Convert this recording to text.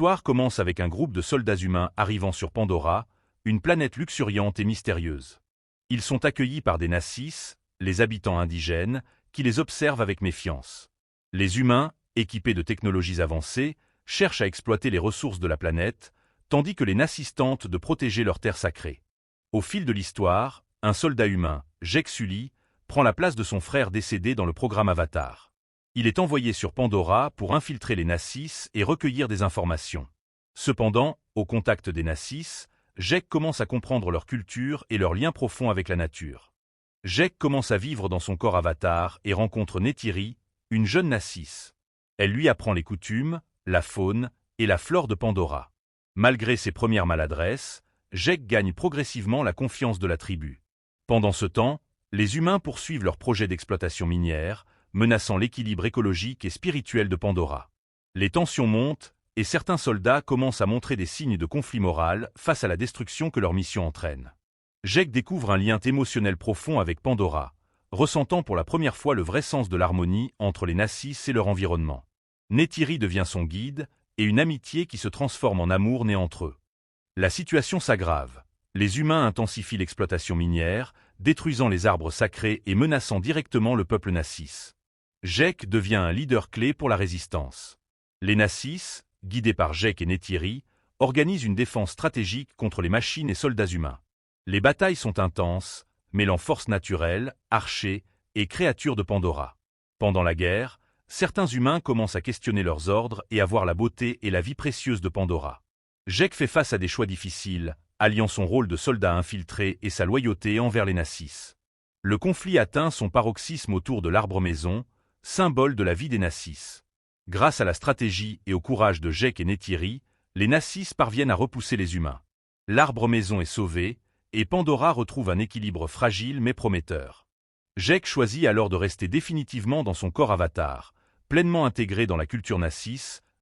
L'histoire commence avec un groupe de soldats humains arrivant sur Pandora, une planète luxuriante et mystérieuse. Ils sont accueillis par des Nassis, les habitants indigènes, qui les observent avec méfiance. Les humains, équipés de technologies avancées, cherchent à exploiter les ressources de la planète, tandis que les Nassis tentent de protéger leur terre sacrée. Au fil de l'histoire, un soldat humain, Jek Sully, prend la place de son frère décédé dans le programme Avatar. Il est envoyé sur Pandora pour infiltrer les Nassis et recueillir des informations. Cependant, au contact des Nassis, Jek commence à comprendre leur culture et leurs liens profonds avec la nature. Jek commence à vivre dans son corps Avatar et rencontre Neytiri, une jeune Nassis. Elle lui apprend les coutumes, la faune et la flore de Pandora. Malgré ses premières maladresses, Jek gagne progressivement la confiance de la tribu. Pendant ce temps, les humains poursuivent leur projet d'exploitation minière, menaçant l'équilibre écologique et spirituel de Pandora. Les tensions montent, et certains soldats commencent à montrer des signes de conflit moral face à la destruction que leur mission entraîne. Jek découvre un lien émotionnel profond avec Pandora, ressentant pour la première fois le vrai sens de l'harmonie entre les Nassis et leur environnement. Neytiri devient son guide, et une amitié qui se transforme en amour naît entre eux. La situation s'aggrave. Les humains intensifient l'exploitation minière, détruisant les arbres sacrés et menaçant directement le peuple Nassis. Jek devient un leader clé pour la résistance. Les Nassis, guidés par Jek et Neytiri, organisent une défense stratégique contre les machines et soldats humains. Les batailles sont intenses, mêlant forces naturelles, archers et créatures de Pandora. Pendant la guerre, certains humains commencent à questionner leurs ordres et à voir la beauté et la vie précieuse de Pandora. Jek fait face à des choix difficiles, alliant son rôle de soldat infiltré et sa loyauté envers les Nassis. Le conflit atteint son paroxysme autour de l'arbre-maison, symbole de la vie des Nassis. Grâce à la stratégie et au courage de Jek et Neytiri, les Nassis parviennent à repousser les humains. L'arbre-maison est sauvé, et Pandora retrouve un équilibre fragile mais prometteur. Jek choisit alors de rester définitivement dans son corps Avatar, pleinement intégré dans la culture Nassis,